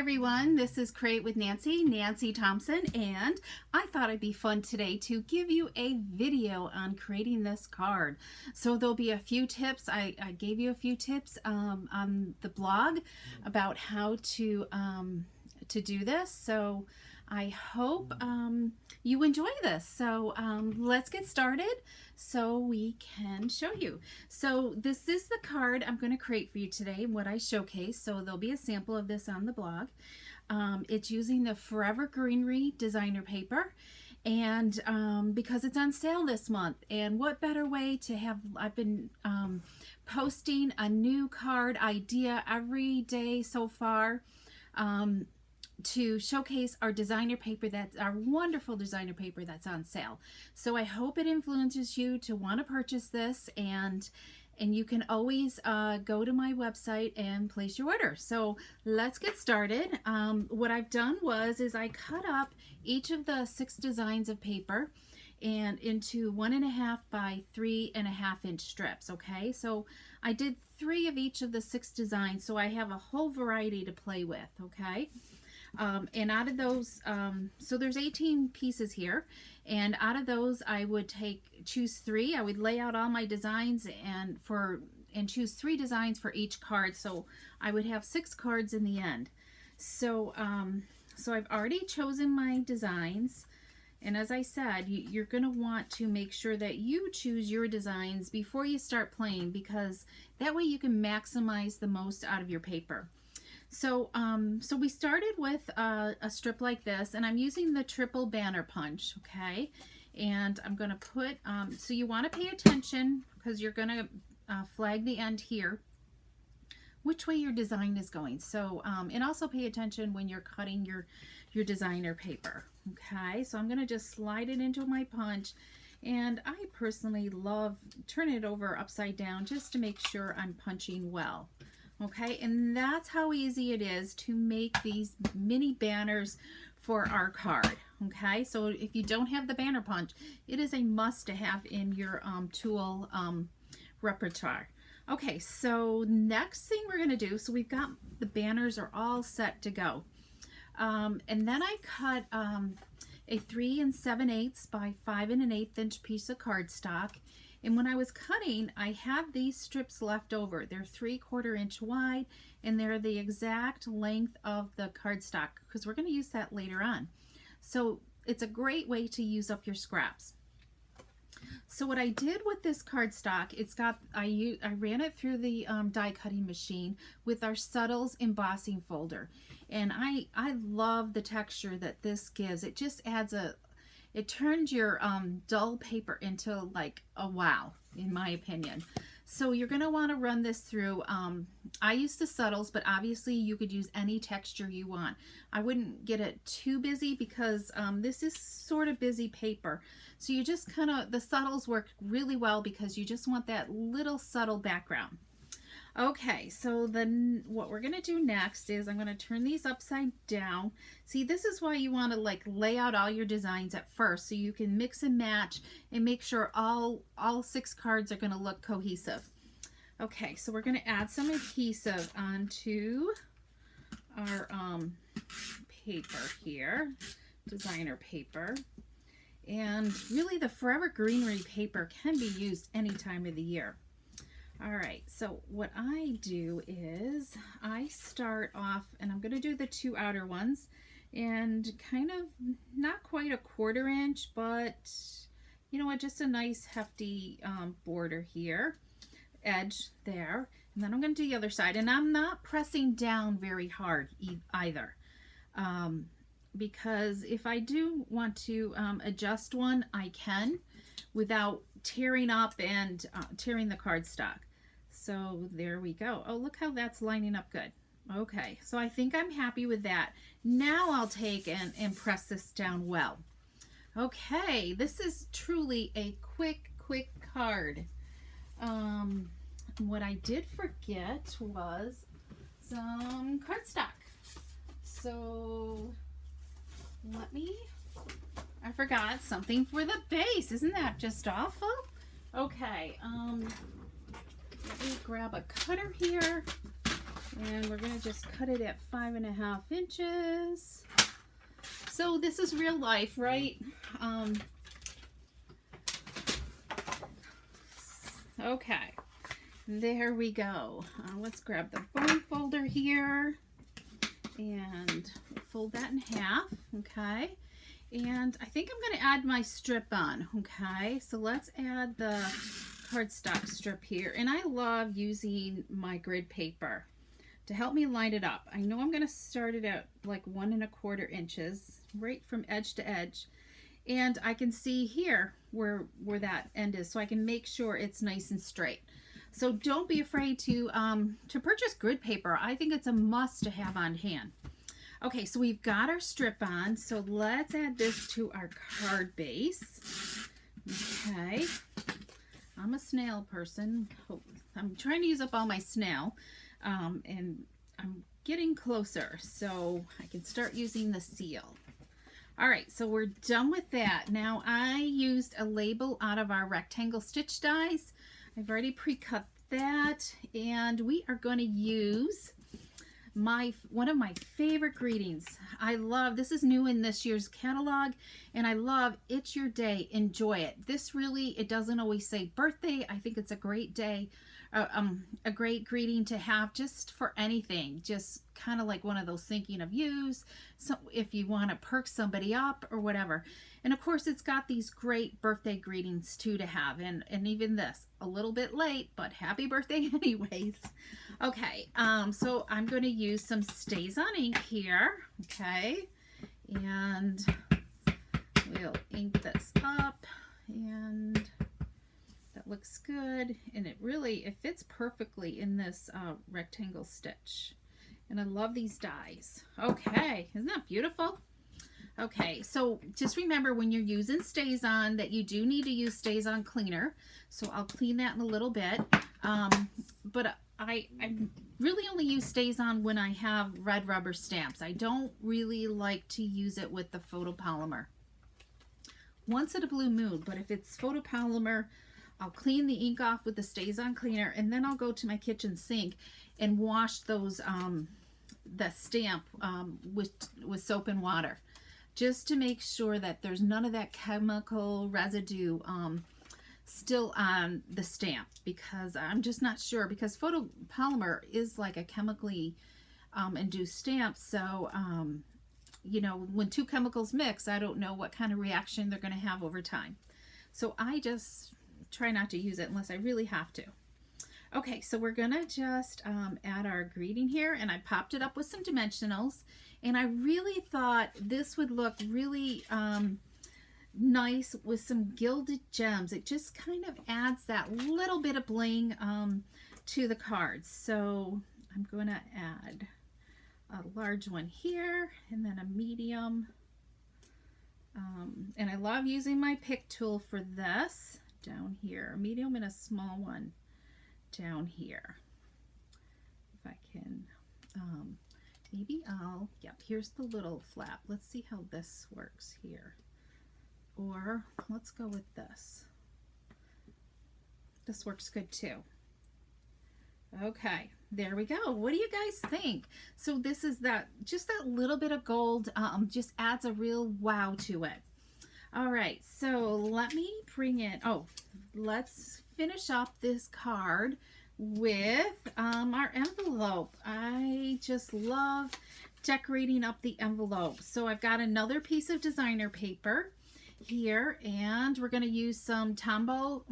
everyone, this is Create with Nancy Thompson, and I thought it'd be fun today to give you a video on creating this card. So there'll be a few tips. I gave you a few tips on the blog about how to do this. So I hope you enjoy this. So let's get started so we can show you. So this is the card I'm going to create for you today, what I showcase. So there'll be a sample of this on the blog. It's using the Forever Greenery designer paper, and because it's on sale this month. And what better way to have, I've been posting a new card idea every day so far, to showcase our designer paper, that's our wonderful designer paper that's on sale. So I hope it influences you to want to purchase this, and you can always go to my website and place your order. So let's get started. What I've done is I cut up each of the 6 designs of paper and into 1.5 by 3.5 inch strips. Okay, so I did 3 of each of the 6 designs, so I have a whole variety to play with. Okay. And out of those, so there's 18 pieces here, and out of those I would choose 3. I would lay out all my designs and choose 3 designs for each card, so I would have 6 cards in the end. So so I've already chosen my designs, and as I said, you're going to want to make sure that you choose your designs before you start playing, because that way you can maximize the most out of your paper. So so we started with a strip like this, and I'm using the triple banner punch. Okay, and I'm going to put, so you want to pay attention, because you're going to flag the end here, which way your design is going. So and also pay attention when you're cutting your designer paper. Okay, so I'm going to just slide it into my punch, and I personally love turning it over upside down just to make sure I'm punching well. Okay, and that's how easy it is to make these mini banners for our card. Okay, so if you don't have the banner punch, it is a must to have in your tool repertoire. Okay, so next thing we're going to do, so we've got the banners are all set to go. And then I cut a 3 7/8 by 5 1/8 inch piece of cardstock. And when I was cutting, I have these strips left over. They're 3/4 inch wide, and they're the exact length of the cardstock, because we're going to use that later on. So it's a great way to use up your scraps. So what I did with this cardstock, I ran it through the die cutting machine with our Subtles embossing folder, and I love the texture that this gives. It just adds it turns your dull paper into like a wow, in my opinion. So you're going to want to run this through. I use the Subtles, but obviously you could use any texture you want. I wouldn't get it too busy, because this is sort of busy paper. So you just the Subtles work really well, because you just want that little subtle background. Okay, so then what we're going to do next is I'm going to turn these upside down. See, this is why you want to lay out all your designs at first, so you can mix and match and make sure all 6 cards are going to look cohesive. Okay, so we're going to add some adhesive onto our paper here, designer paper. And really, the Forever Greenery paper can be used any time of the year. All right, so what I do is I start off, and I'm going to do the 2 outer ones, and kind of not quite a 1/4 inch, but you know what, just a nice hefty border here, edge there. And then I'm going to do the other side, and I'm not pressing down very hard either, because if I do want to adjust one, I can without tearing up and tearing the cardstock. So there we go. Oh, look how that's lining up good. Okay, so I think I'm happy with that. Now I'll take and press this down well. Okay, this is truly a quick card. What I did forget was some cardstock. So I forgot something for the base. Isn't that just awful? Okay, let me grab a cutter here, And we're gonna just cut it at 5.5 inches. So this is real life, right? Okay, there we go. Let's grab the bone folder here and fold that in half, okay? And I think I'm gonna add my strip on, okay? So let's add the cardstock strip here. And I love using my grid paper to help me line it up. I know I'm gonna start it at like 1.25 inches, right from edge to edge. And I can see here where that end is, so I can make sure it's nice and straight. So don't be afraid to purchase grid paper. I think it's a must to have on hand. Okay, so we've got our strip on, so let's add this to our card base. Okay, I'm a snail person. I'm trying to use up all my snail, and I'm getting closer, so I can start using the seal. All right, so we're done with that. Now I used a label out of our rectangle stitch dies. I've already pre-cut that, and we are going to use one of my favorite greetings. I love, this is new in this year's catalog, and I love It's Your Day, Enjoy It. This really, it doesn't always say birthday. I think it's a great day, a great greeting to have just for anything, just kind of like one of those thinking of yous, so if you want to perk somebody up or whatever. And of course it's got these great birthday greetings too to have, and even this, a little bit late, but happy birthday anyways. Okay, so I'm going to use some Stays On ink here, okay, and we'll ink this up, and that looks good, and it fits perfectly in this rectangle stitch, and I love these dies. Okay, isn't that beautiful? Okay, so just remember when you're using Stays On that you do need to use Stays On cleaner, so I'll clean that in a little bit, but I really only use Stays On when I have red rubber stamps. I don't really like to use it with the photopolymer. Once in a blue moon, but if it's photopolymer, I'll clean the ink off with the Stays On cleaner, and then I'll go to my kitchen sink and wash those the stamp with soap and water, just to make sure that there's none of that chemical residue still on the stamp, because I'm just not sure, because photopolymer is like a chemically induced stamp, so you know, when two chemicals mix, I don't know what kind of reaction they're going to have over time. So I just try not to use it unless I really have to. Okay, so we're gonna just add our greeting here, and I popped it up with some dimensionals, and I really thought this would look really nice with some gilded gems. It just kind of adds that little bit of bling to the cards. So I'm going to add a large one here, and then a medium. And I love using my pick tool for this down here, a medium and a small one down here. If I can, maybe yep, here's the little flap. Let's see how this works here. Or let's go with this. This works good too. Okay, there we go. What do you guys think? So this is just that little bit of gold just adds a real wow to it. All right, so let me bring it, let's finish up this card with our envelope. I just love decorating up the envelope. So I've got another piece of designer paper here, and we're going to use some Tombow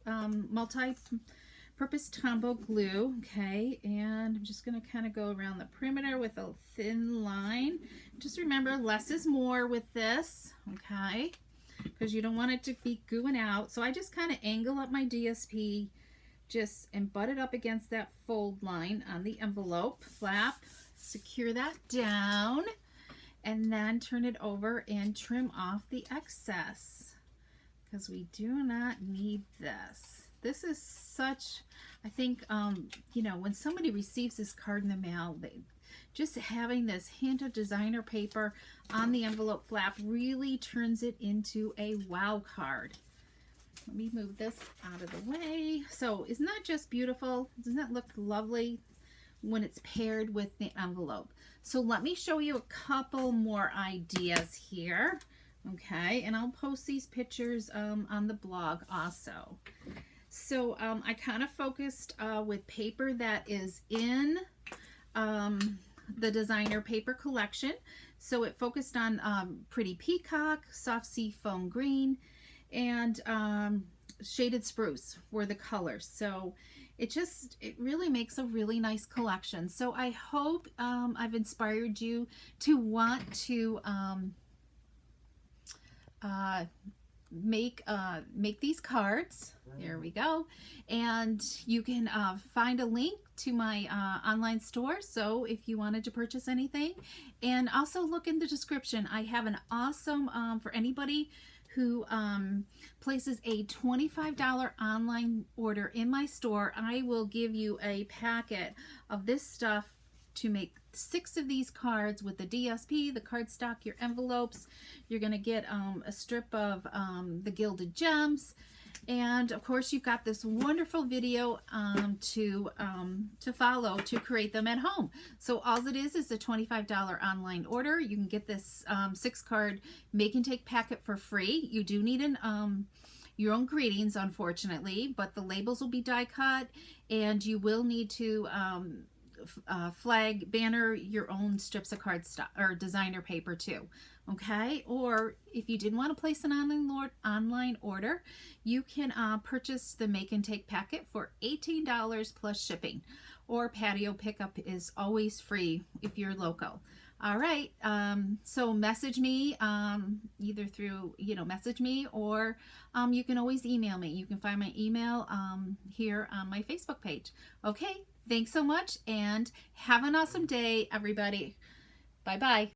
multi-purpose Tombow glue, okay, and I'm just going to kind of go around the perimeter with a thin line. Just remember, less is more with this, okay, because you don't want it to be gooing out. So I just kind of angle up my DSP and butt it up against that fold line on the envelope flap, secure that down, and then turn it over and trim off the excess, because we do not need this. This is such, I think, you know, when somebody receives this card in the mail, just having this hint of designer paper on the envelope flap really turns it into a wow card. Let me move this out of the way. So isn't that just beautiful? Doesn't that look lovely when it's paired with the envelope. So let me show you a couple more ideas here. Okay, and I'll post these pictures on the blog also. So I kind of focused with paper that is in the designer paper collection. So it focused on Pretty Peacock, Soft Sea Foam Green, and Shaded Spruce were the colors. So it really makes a really nice collection. So I hope I've inspired you to want to make these cards. There we go. And you can find a link to my online store, so if you wanted to purchase anything. And also look in the description. I have an awesome for anybody who places a $25 online order in my store. I will give you a packet of this stuff to make 6 of these cards with the DSP, the cardstock, your envelopes. You're going to get a strip of the gilded gems, and of course you've got this wonderful video to follow to create them at home. So all it is a $25 online order. You can get this 6-card make and take packet for free. You do need your own greetings, unfortunately, but the labels will be die cut, and you will need to flag banner your own strips of cardstock or designer paper too. Okay, or if you didn't want to place an online order, you can purchase the make and take packet for $18 plus shipping, or patio pickup is always free if you're local. All right, so message me either through, message me, or you can always email me. You can find my email here on my Facebook page. Okay, thanks so much, and have an awesome day, everybody. Bye-bye.